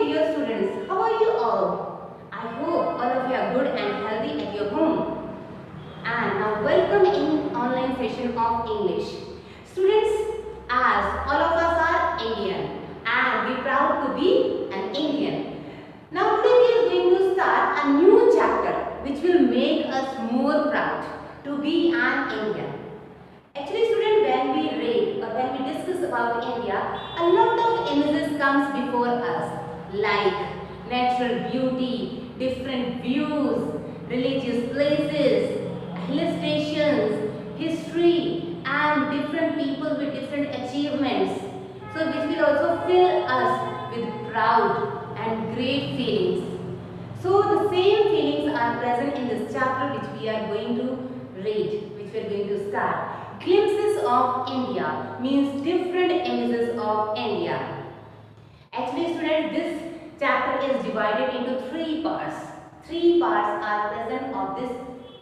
dear students, how are you all? I hope all of you are good and healthy at your home. And now welcome in online session of English. Students, as all of us are Indian and we proud to be an Indian. Now today we are going to start a new chapter which will make us more proud to be an Indian. Actually students, when we read or when we discuss about India, a lot of images comes before us like natural beauty, different views, religious places, hill stations, history and different people with different achievements. So which will also fill us with proud and great feelings. So the same feelings are present in this chapter which we are going to read, which we are going to start. Glimpses of India means different images of India. Actually students, this chapter is divided into three parts. Three parts are present of this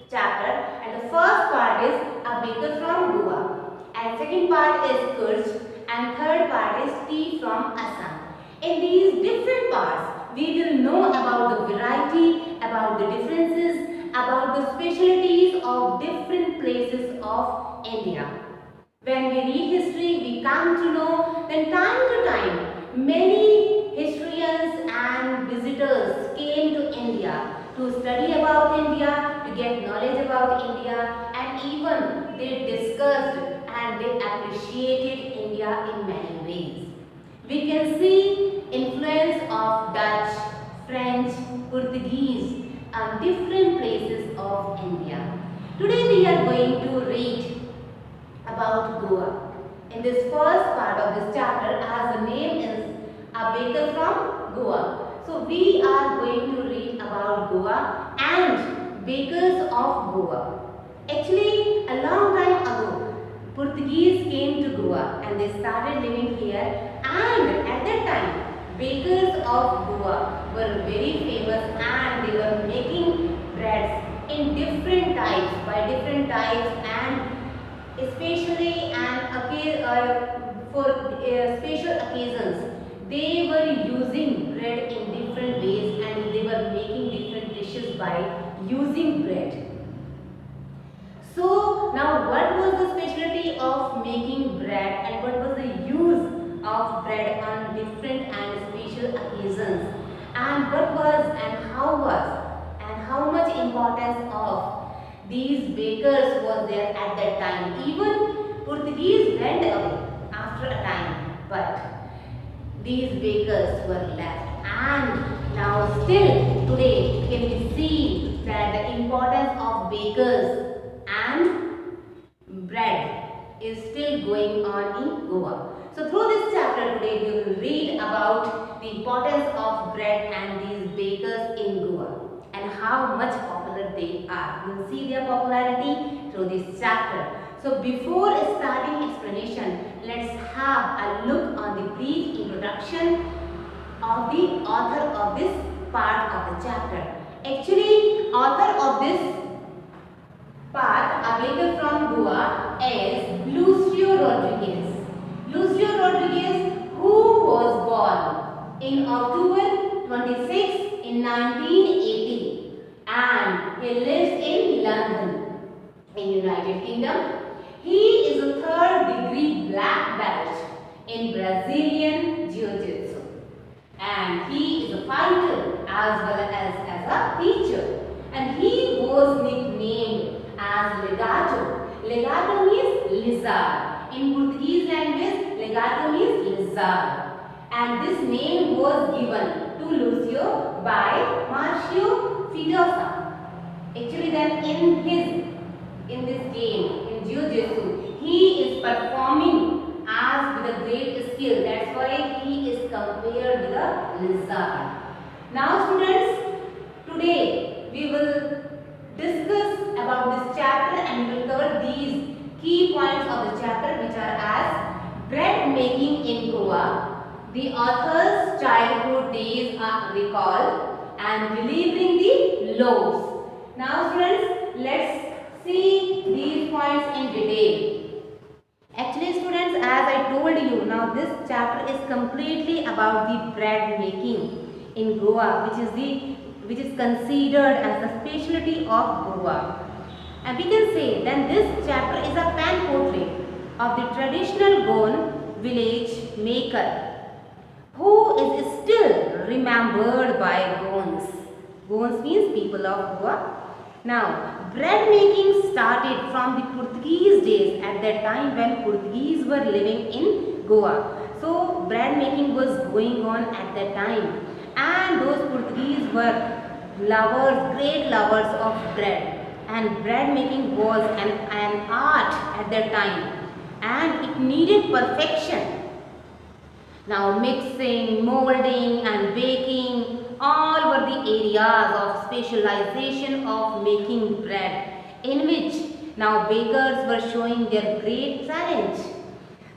chapter, and the first part is a baker from Goa, and second part is Kutch, and third part is tea from Assam. In these different parts, we will know about the variety, about the differences, about the specialties of different places of India. When we read history, we come to know that time to time, many historians and visitors came to India to study about India, to get knowledge about India, and even they discussed and they appreciated India in many ways. We can see influence of Dutch, French, Portuguese and different places of India. Today we are going to read about Goa. In this first part of this chapter, as the name is a baker from Goa. So we are going to read about Goa and bakers of Goa. Actually, a long time ago, Portuguese came to Goa and they started living here, and at that time, bakers of Goa were very famous and they were making breads in different types, by different types, and especially for special occasions. They were using bread in different ways and they were making different dishes by using bread. So now what was the specialty of making bread and what was the use of bread on different and special occasions, and what was and how much importance of these bakers was there at that time. Even Portuguese went away after a time, but these bakers were left, and now still today can we see that the importance of bakers and bread is still going on in Goa. So through this chapter today we will read about the importance of bread and these bakers in Goa and how much popular they are. We will see their popularity through this chapter. So before starting explanation, let's have a look on the brief introduction of the author of this part of the chapter. Actually, author of this part, a baker from Goa, is Lucio Rodriguez. Lucio Rodriguez, who was born in October 26 in 1980, and he lives in London, in United Kingdom. He is a third-degree black belt in Brazilian Jiu-Jitsu, and he is a fighter as well as a teacher, and he was nicknamed as Legato. Legato means lizard. In Portuguese language, Legato means lizard, and this name was given to Lucio by Marcio Fidosa. Actually, then in this game, in Jiu-Jitsu, he is performing as with a great skill. That's why he is compared with a lizard. Now students, today we will discuss about this chapter and we will cover these key points of the chapter, which are as bread making in Goa, the author's childhood days are recalled, and delivering the loaves. Now students, let's see these points in detail. Actually students, as I told you, now this chapter is completely about the bread making. in Goa, which is considered as the specialty of Goa. And we can say then this chapter is a pan portrait of the traditional Goan village maker who is still remembered by Goans. Goans means people of Goa. Now, bread making started from the Portuguese days, at that time when Portuguese were living in Goa. So, bread making was going on at that time, and those Portuguese were lovers, great lovers of bread, and bread making was an art at that time, and it needed perfection. Now, mixing, molding and baking, all were the areas of specialization of making bread, in which now bakers were showing their great talent.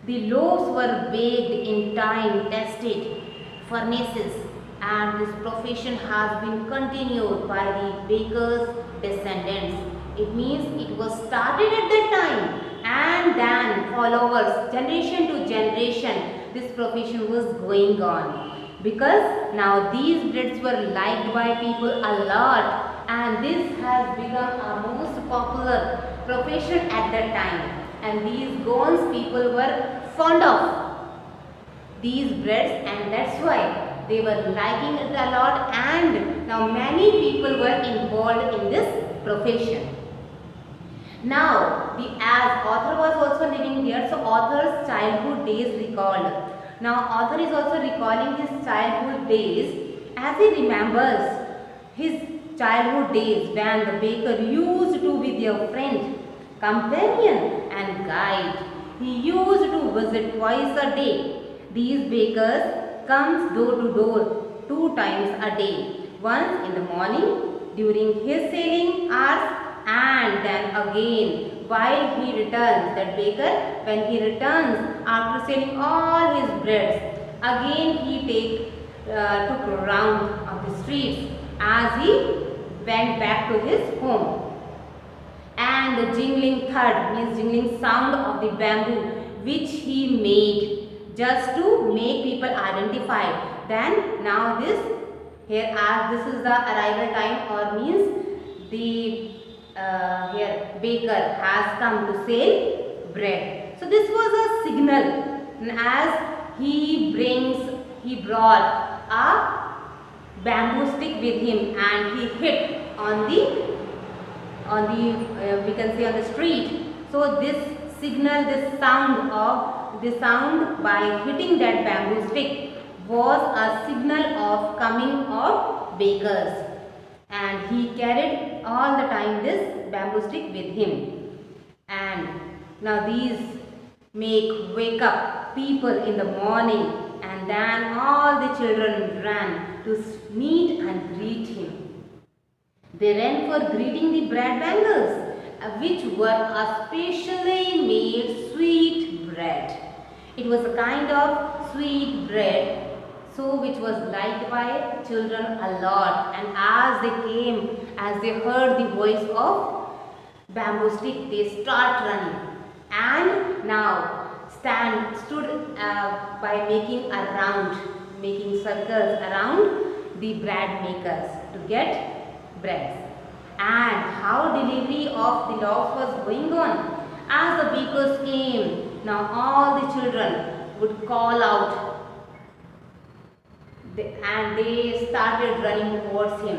The loaves were baked in time-tested furnaces, and this profession has been continued by the bakers' descendants. It means it was started at that time, and then followers, generation to generation, this profession was going on. Because now these breads were liked by people a lot, and this has become a most popular profession at that time, and these Goans people were fond of these breads, and that's why they were liking it a lot, and now many people were involved in this profession. Now, as author was also living there, so author's childhood days recalled. Now, author is also recalling his childhood days as he remembers his childhood days when the baker used to be their friend, companion and guide. He used to visit twice a day. These bakers comes door to door 2 times a day, once in the morning during his sailing hours, and then again while he returns. That baker, when he returns after selling all his breads, again he took a round of the streets as he went back to his home. And the jingling thud means jingling sound of the bamboo which he made just to make people identify. Then now this here, as this is the arrival time, or means the here baker has come to sell bread. So this was a signal, and as he brought a bamboo stick with him, and he hit on the we can say on the street. So this signal, this sound by hitting that bamboo stick was a signal of coming of bakers, and he carried all the time this bamboo stick with him. And now these wake up people in the morning, and then all the children ran to meet and greet him. They ran for greeting the bread bangles, which were a specially made sweet bread. It was a kind of sweet bread, so which was liked by children a lot. And as they heard the voice of bamboo stick, they start running, and now stood by making circles around the bread makers to get breads. And how delivery of the loaves was going on. As the bakers came, now all the children would call out, and they started running towards him.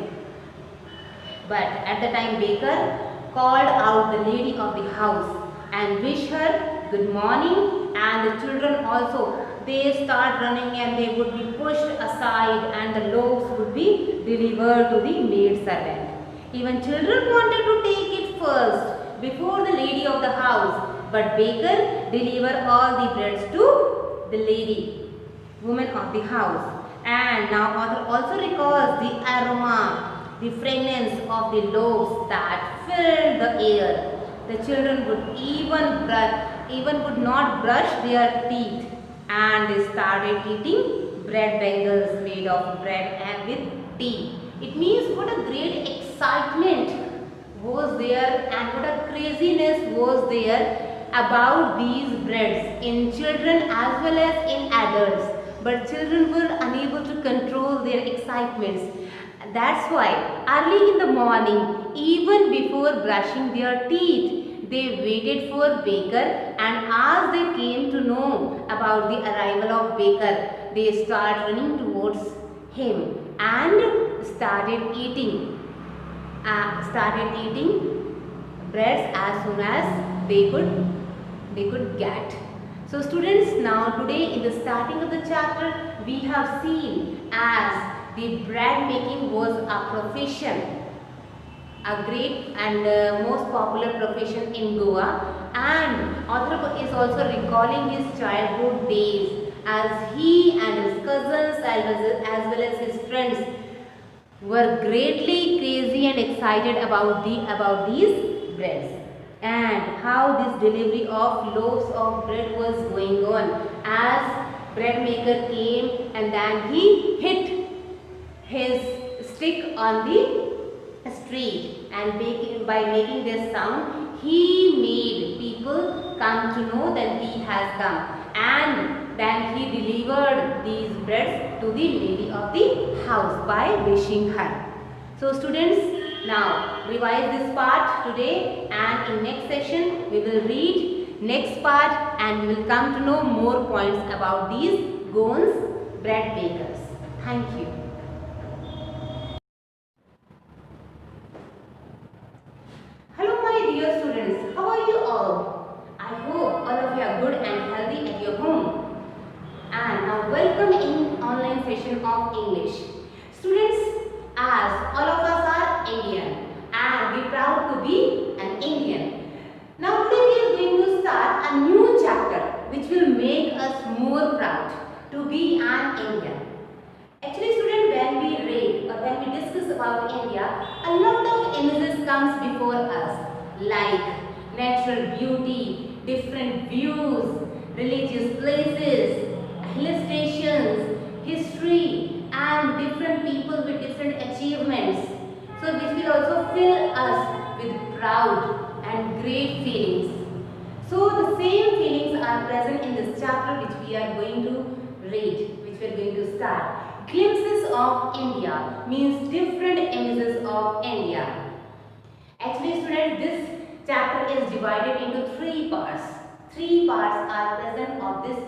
But at the time, baker called out the lady of the house and wished her good morning, and the children also, they start running, and they would be pushed aside, and the loaves would be delivered to the maid servant. Even children wanted to take it first before the lady of the house, but baker delivered all the breads to the woman of the house. And now author also recalls the aroma, the fragrance of the loaves that filled the air. The children would even would not brush their teeth, and they started eating bread bangles made of bread and with tea. It means what a great excitement was there, and what a craziness was there about these breads in children as well as in adults. but children were unable to control their excitements. That's why early in the morning, even before brushing their teeth, they waited for Baker, and as they came to know about the arrival of Baker, they started running towards him and started eating breads as soon as they could get. So students, now today in the starting of the chapter, we have seen as the bread making was a profession, a great and most popular profession in Goa, and author is also recalling his childhood days as he and his cousins as well as his friends were greatly crazy and excited about these breads, and how this delivery of loaves of bread was going on as bread maker came and then he hit his stick on the street, and by making this sound he made people come to know that he has come, and then he delivered these breads to the lady of the house by wishing her. So students, now revise this part today, and in next session we will read next part and we will come to know more points about these Goans bread bakers. Thank you. Hello my dear students, how are you all? I hope all of you are good and healthy at your home. And now welcome in online session of English. Students, as all of us are Indian and we proud to be an Indian. Now today we are going to start a new chapter which will make us more proud to be an Indian. Actually students, when we read or when we discuss about India, a lot of images comes before us like natural beauty, different views, religious places, hill stations, history and different people with different achievements. So which will also fill us with proud and great feelings. So the same feelings are present in this chapter which we are going to read, which we are going to start. Glimpses of India means different images of India. Actually students, this chapter is divided into three parts. Three parts are present of this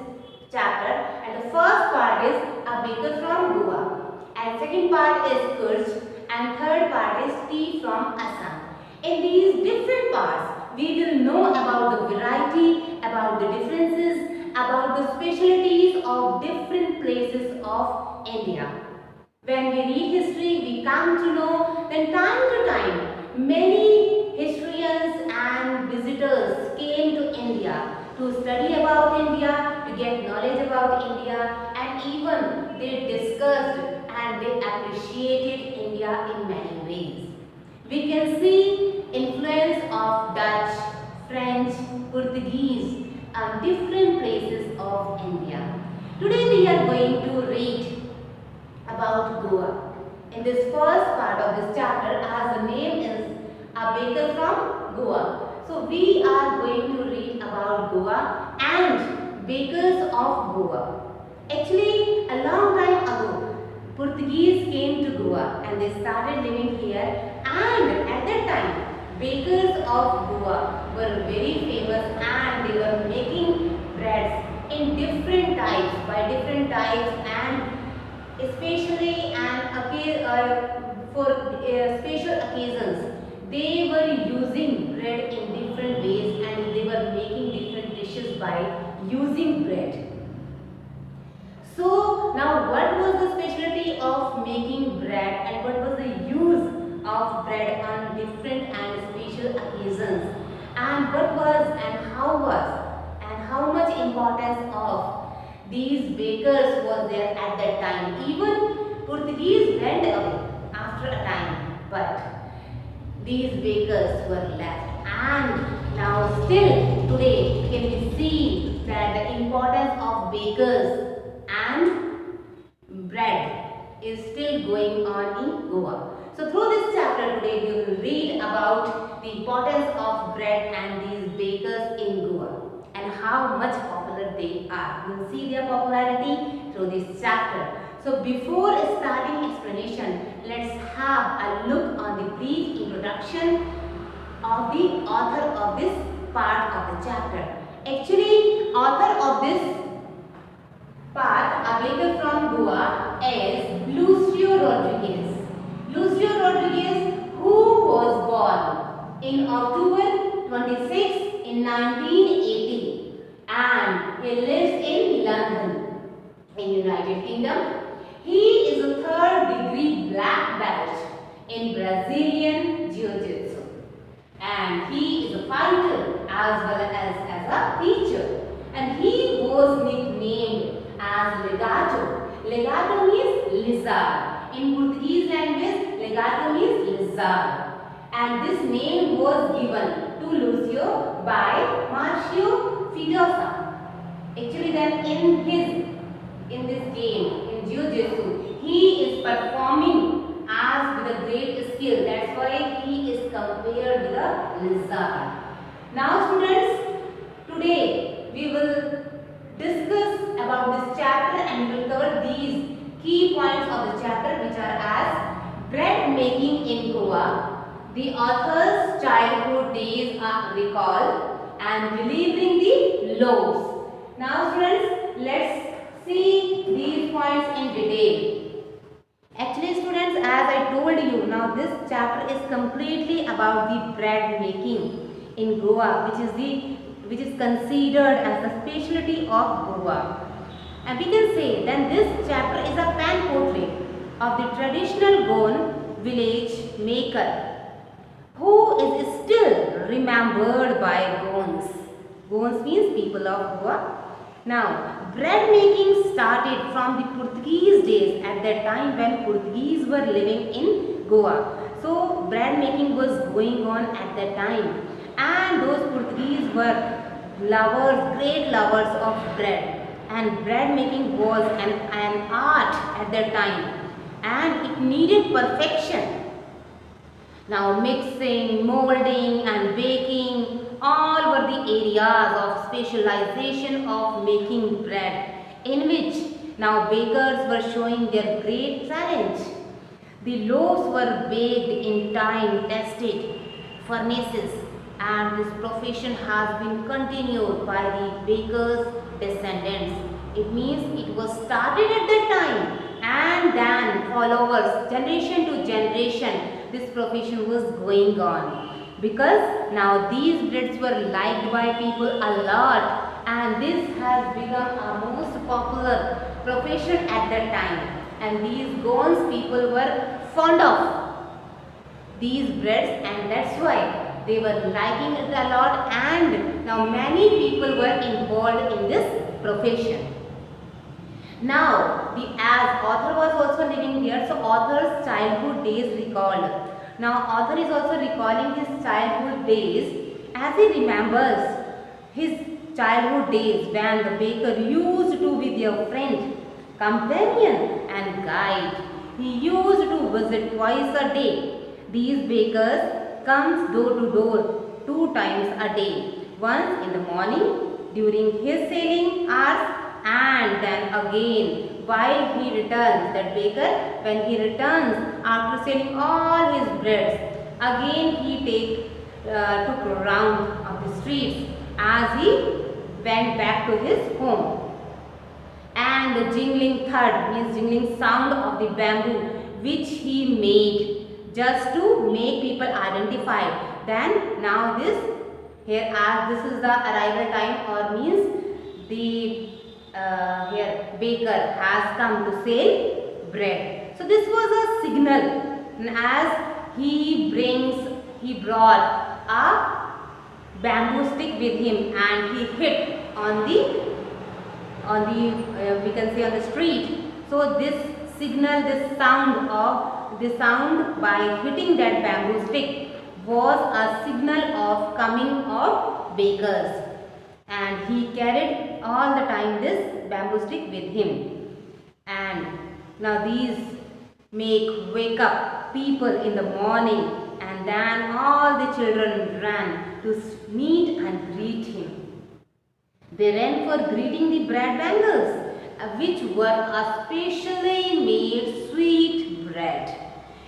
chapter, and the first part is a baker from Goa, and second part is Kurch, and third part is tea from Assam. In these different parts, we will know about the variety, about the differences, about the specialties of different places of India. When we read history, we come to know that time to time, many historians and visitors came to India to study about India, to get knowledge about India, and even they discussed and they appreciated India in many ways. We can see influence of Dutch, French, Portuguese and different places of India. Today we are going to read about Goa. In this first part of this chapter, as the name is a baker from Goa. So we are going to read about Goa and bakers of Goa. Actually, a long time ago, Portuguese came to Goa and they started living here, and at that time, bakers of Goa were very famous and they were making breads in different types, by different types, and especially for special occasions. They were using bread in different ways and they were making different dishes by using bread. So now what was the specialty of making bread and what was the use of bread on different and special occasions, and what was and how much importance of these bakers was there at that time. Even Portuguese went away after a time, but these bakers were left, and now still today can we see that the importance of bakers and bread is still going on in Goa. So through this chapter today we will read about the importance of bread and these bakers in Goa and how much popular they are. We'll see their popularity through this chapter. So before starting explanation, let's have a look on the brief introduction of the author of this part of the chapter. Actually, author of this part, a baker from Goa, is Lucio Rodriguez. Lucio Rodriguez, who was born in October 26 in 1980 and he lives in London in United Kingdom. He is a third-degree black belt in Brazilian Jiu-Jitsu and he is a fighter as well as a teacher, and he was nicknamed as Legato. Legato means lizard. In Portuguese language, Legato means lizard. And this name was given to Lucio by Marcio Fidosa. Actually, then in this game, in Jiu-Jitsu, he is performing as with a great skill. That's why he is compared with a lizard. Now students, today we will discuss about this chapter and we will cover these key points of the chapter, which are as bread making in Goa, the author's childhood days are recalled, and delivering the loaves. Now students, let's see these points in detail. Actually students, as I told you, now this chapter is completely about the bread making in Goa, which is considered as the specialty of Goa. And we can say then this chapter is a pan portrait of the traditional Goan village maker who is still remembered by Goans. Goans means people of Goa. Now, bread making started from the Portuguese days, at that time when Portuguese were living in Goa. So, bread making was going on at that time, and those Portuguese were lovers, great lovers of bread, and bread making was an art at that time, and it needed perfection. Now mixing, molding and baking, all were the areas of specialization of making bread, in which now bakers were showing their great talent. The loaves were baked in time-tested furnaces, and this profession has been continued by the bakers' descendants. It means it was started at that time, and then followers, generation to generation, this profession was going on, because now these breads were liked by people a lot, and this has become a most popular profession at that time, and these Goans people were fond of these breads, and that's why they were liking it a lot, and now many people were involved in this profession. Now, as author was also living there, so author's childhood days recalled. Now, author is also recalling his childhood days as he remembers his childhood days when the baker used to be their friend, companion and guide. He used to visit twice a day. These bakers comes door to door 2 times a day, once in the morning during his selling hours, and then again while he returns. That baker, when he returns after selling all his breads, again he took a round of the streets as he went back to his home. And the jingling thud means jingling sound of the bamboo which he made just to make people identify. Then now this here, as this is the arrival time, or means the here baker has come to sell bread. So this was a signal, as he brought a bamboo stick with him and he hit on the we can say on the street. So this signal, this sound by hitting that bamboo stick was a signal of coming of bakers. And he carried all the time this bamboo stick with him. And now these wake up people in the morning, and then all the children ran to meet and greet him. They ran for greeting the bread bangles, which were a specially made sweet bread.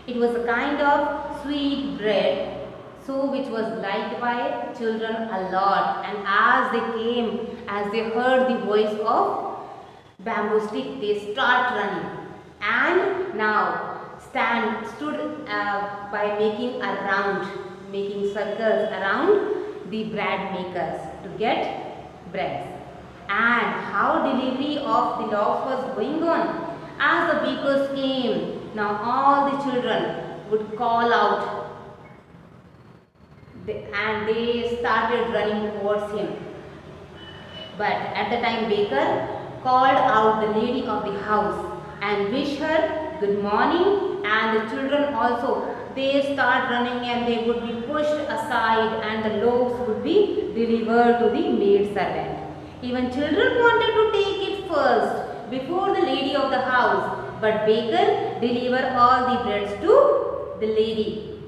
It was a kind of sweet bread, so which was liked by children a lot. And as they heard the voice of bamboo stick, they start running. And now stood by making circles around the bread makers to get breads. And how delivery of the loaves was going on. As the bakers came, now all the children would call out and they started running towards him. But at the time baker called out the lady of the house and wished her good morning, and the children also, they start running and they would be pushed aside and the loaves would be delivered to the maid servant. Even children wanted to take it first before the lady of the house, but baker delivered all the breads to the lady,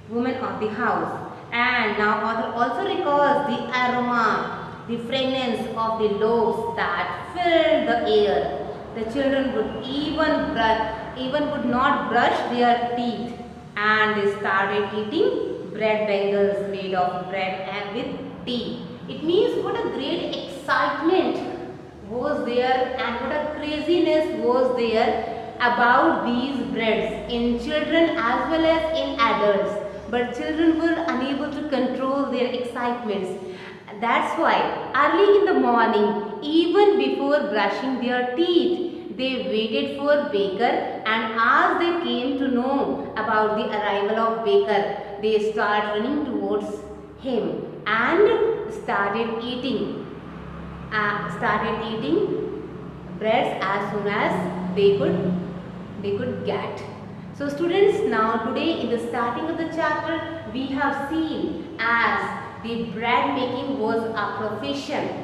woman of the house. And now author also recalls the aroma, the fragrance of the loaves that filled the air. The children would even would not brush their teeth, and they started eating bread bangles made of bread and with tea. It means what a great excitement was there and what a craziness was there about these breads in children as well as in adults. But children were unable to control their excitements. That's why early in the morning, even before brushing their teeth, they waited for baker, and as they came to know about the arrival of baker, they started running towards him and started eating breads as soon as they could get. So students, now today in the starting of the chapter, we have seen as the bread making was a profession,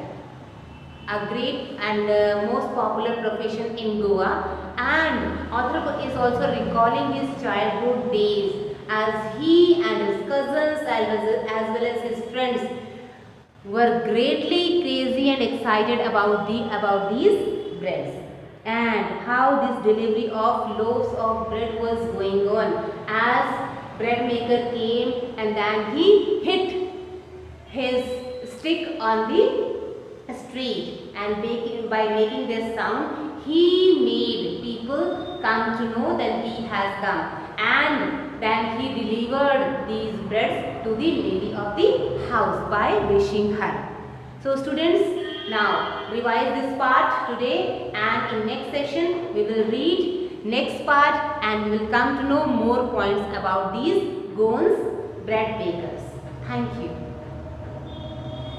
a great and most popular profession in Goa, and author is also recalling his childhood days as he and his cousins as well as his friends were greatly crazy and excited about these breads, and how this delivery of loaves of bread was going on as bread maker came and then he hit his stick on the street, and by making this sound he made people come to know that he has come, and then he delivered these breads to the lady of the house by wishing her. So students, now revise this part today, and in next session we will read next part and we will come to know more points about these Goans bread bakers. Thank you.